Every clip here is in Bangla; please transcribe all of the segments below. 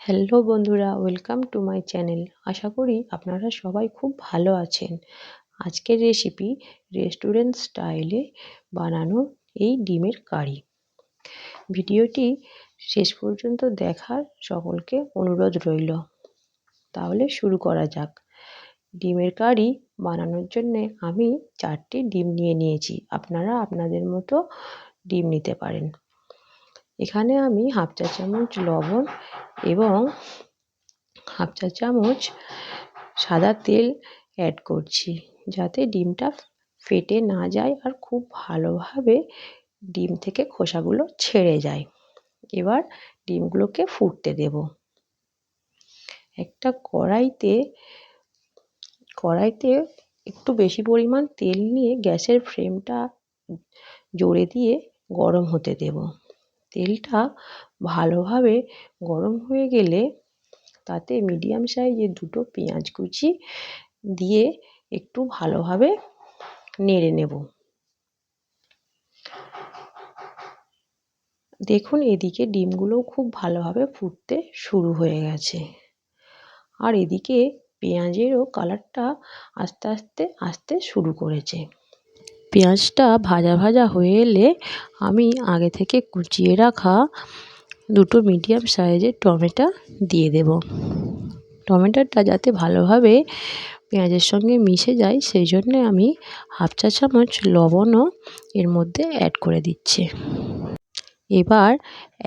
হ্যালো বন্ধুরা, ওয়েলকাম টু মাই চ্যানেল। আশা করি আপনারা সবাই খুব ভালো আছেন। আজকের রেসিপি রেস্টুরেন্ট স্টাইলে বানানো এই ডিমের কারি। ভিডিওটি শেষ পর্যন্ত দেখার সকলকে অনুরোধ রইল। তাহলে শুরু করা যাক। ডিমের কারি বানানোর জন্যে আমি 4টি ডিম নিয়েছি। আপনারা আপনাদের মতো ডিম নিতে পারেন। এখানে আমি হাফ চা চামচ লবণ এবং হাফ চা চামচ সাদা তেল অ্যাড করছি, যাতে ডিমটা ফেটে না যায় আর খুব ভালোভাবে ডিম থেকে খোসাগুলো ছেড়ে যায়। এবার ডিমগুলোকে ফুটতে দেব। একটা কড়াইতে একটু বেশি পরিমাণ তেল নিয়ে গ্যাসের ফ্লেমটা জোরে দিয়ে গরম হতে দেব। তেলটা ভালোভাবে গরম হয়ে গেলে তাতে মিডিয়াম সাইজের 2টো পেঁয়াজ কুচি দিয়ে একটু ভালোভাবে নেড়ে নেব। দেখুন, এদিকে ডিমগুলোও খুব ভালোভাবে ফুটতে শুরু হয়ে গেছে, আর এদিকে পেঁয়াজেরও কালারটা আস্তে আস্তে শুরু করেছে। পেঁয়াজটা ভাজা ভাজা হয়ে এলে আমি আগে থেকে কুচিয়ে রাখা 2টো মিডিয়াম সাইজের টমেটো দিয়ে দেব। টমেটোটা যাতে ভালোভাবে পেঁয়াজের সঙ্গে মিশে যায়, সেই জন্য আমি হাফ চা চামচ লবণও এর মধ্যে অ্যাড করে দিচ্ছি। এবার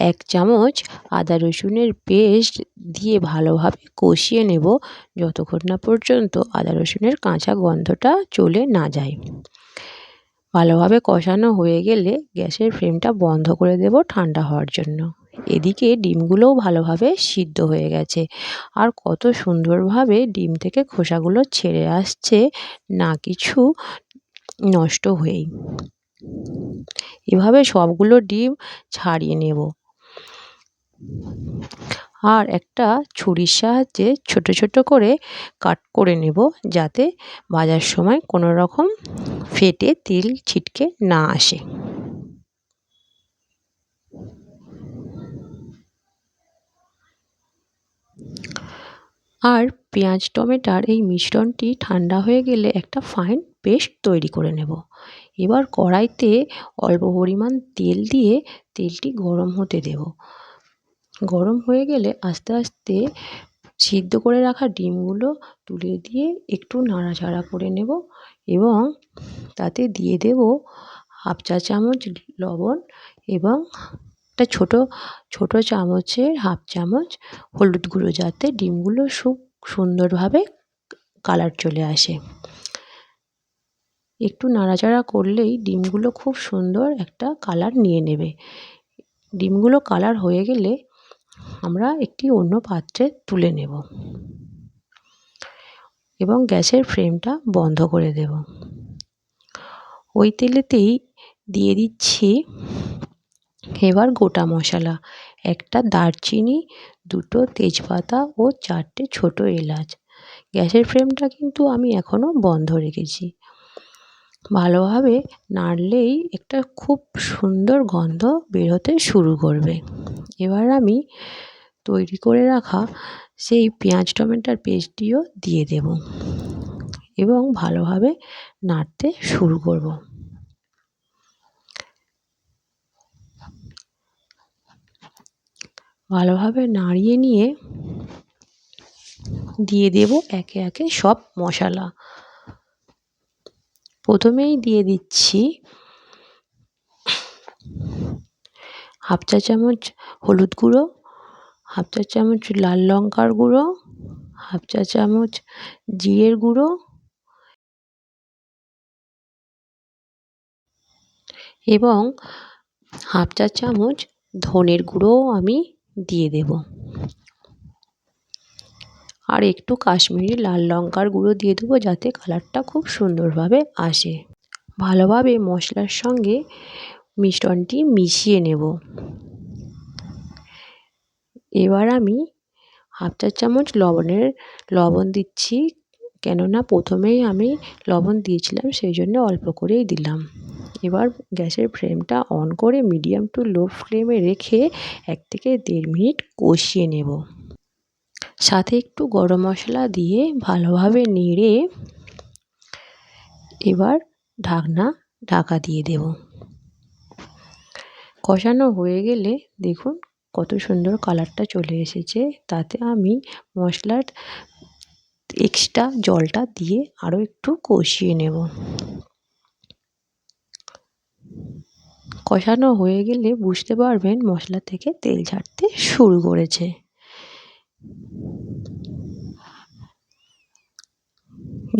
1 চামচ আদা রসুনের পেস্ট দিয়ে ভালোভাবে কষিয়ে নেব, যতক্ষণ না পর্যন্ত আদা রসুনের কাঁচা গন্ধটা চলে না যায়। ভালোভাবে কষানো হয়ে গেলে গ্যাসের ফ্লেমটা বন্ধ করে দেব ঠান্ডা হওয়ার জন্য। এদিকে ডিমগুলোও ভালোভাবে সিদ্ধ হয়ে গেছে, আর কত সুন্দরভাবে ডিম থেকে খোসাগুলো ছেড়ে আসছে, না কিছু নষ্ট হয়েই। এভাবে সবগুলো ডিম ছাড়িয়ে নেব, আর একটা ছুরির সাহায্যে ছোট ছোট করে কাট করে নেব, যাতে ভাজার সময় কোনো রকম ফেটে তেল ছিটকে না আসে। আর পেঁয়াজ টমেটোর এই মিশ্রণটি ঠান্ডা হয়ে গেলে একটা ফাইন পেস্ট তৈরি করে নেব। এবার কড়াইতে অল্প পরিমাণ তেল দিয়ে তেলটি গরম হতে দেব। গরম হয়ে গেলে আস্তে আস্তে সিদ্ধ করে রাখা ডিমগুলো তুলে দিয়ে একটু নাড়াচাড়া করে নেব, এবং তাতে দিয়ে দেব হাফ চা চামচ লবণ এবং একটা ছোট চামচের হাফ চামচ হলুদ গুঁড়ো, যাতে ডিমগুলো খুব সুন্দরভাবে কালার চলে আসে। একটু নাড়াচাড়া করলেই ডিমগুলো খুব সুন্দর একটা কালার নিয়ে নেবে। ডিমগুলো কালার হয়ে গেলে আমরা একটি অন্য পাত্রে তুলে নেব এবং গ্যাসের ফ্লেমটা বন্ধ করে দেব। ওই তেলেতেই দিয়ে দিচ্ছি এবার গোটা মশলা, একটা দারচিনি, 2টো তেজপাতা ও 4টে ছোট এলাচ। গ্যাসের ফ্লেমটা কিন্তু আমি এখনও বন্ধ রেখেছি। ভালোভাবে নাড়লেই একটা খুব সুন্দর গন্ধ বেরোতে শুরু করবে। এবার আমি তৈরি করে রাখা সেই পেঁয়াজ টমেটোর পেস্টটিও দিয়ে দেব এবং ভালোভাবে নাড়তে শুরু করব। ভালোভাবে নাড়িয়ে নিয়ে দিয়ে দেব একে একে সব মশলা। প্রথমেই দিয়ে দিচ্ছি হাফ চা চামচ হলুদ গুঁড়ো, হাফ চা চামচ লাল লঙ্কার গুঁড়ো, হাফ চা চামচ জিরের গুঁড়ো এবং হাফ চা চামচ ধনের গুঁড়োও আমি দিয়ে দেব, আর একটু কাশ্মীরি লাল লঙ্কার গুঁড়ো দিয়ে দেবো, যাতে কালারটা খুব সুন্দরভাবে আসে। ভালোভাবে মশলার সঙ্গে মিশ্রণটি মিশিয়ে নেব। এবার আমি হাফ চা চামচ লবণ দিচ্ছি, কেননা প্রথমেই আমি লবণ দিয়েছিলাম, সেই জন্য অল্প করেই দিলাম। এবার গ্যাসের ফ্লেমটা অন করে মিডিয়াম টু লো ফ্লেমে রেখে 1 থেকে 1.5 মিনিট কষিয়ে নেব। সাথে একটু গরম মশলা দিয়ে ভালোভাবে নেড়ে এবার ঢাকা দিয়ে দেব। কষানো হয়ে গেলে দেখুন কত সুন্দর কালারটা চলে এসেছে। তাতে আমি মশলার এক্সট্রা জলটা দিয়ে আরও একটু কষিয়ে নেব। কষানো হয়ে গেলে বুঝতে পারবেন মশলা থেকে তেল ছাড়তে শুরু করেছে।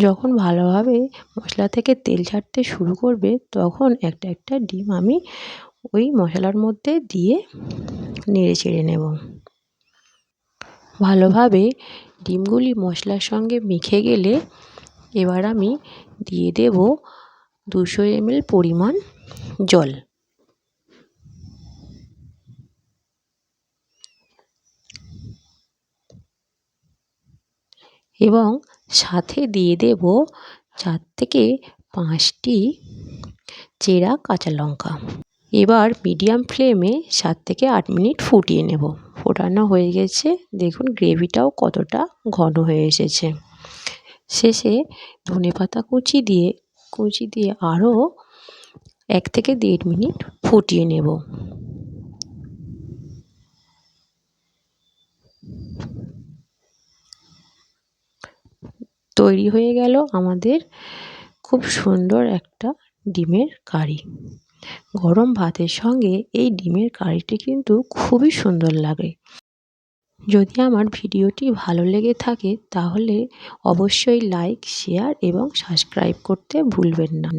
যখন ভালোভাবে মশলা থেকে তেল ছাড়তে শুরু করবে তখন একটা একটা ডিম আমি ওই মশলার মধ্যে দিয়ে নেড়ে চেড়ে নেব। ভালোভাবে ডিমগুলি মশলার সঙ্গে মেখে গেলে এবার আমি দিয়ে দেব 200 ml পরিমাণ জল। এবং সাথে দিয়ে দেব 4 থেকে 5টি চেরা কাঁচা লঙ্কা। এবার মিডিয়াম ফ্লেমে 7 থেকে 8 মিনিট ফুটিয়ে নেব। ফোটানো হয়ে গেছে, দেখুন গ্রেভিটাও কতটা ঘন হয়ে এসেছে। শেষে ধনেপাতা কুচি দিয়ে আরও 1 থেকে 1.5 মিনিট ফুটিয়ে নেব। তৈরি হয়ে গেল আমাদের খুব সুন্দর একটা ডিমের কারি। গরম ভাতের সঙ্গে এই ডিমের কারিটি কিন্তু খুবই সুন্দর লাগে। যদি আমার ভিডিওটি ভালো লেগে থাকে তাহলে অবশ্যই লাইক, শেয়ার এবং সাবস্ক্রাইব করতে ভুলবেন না।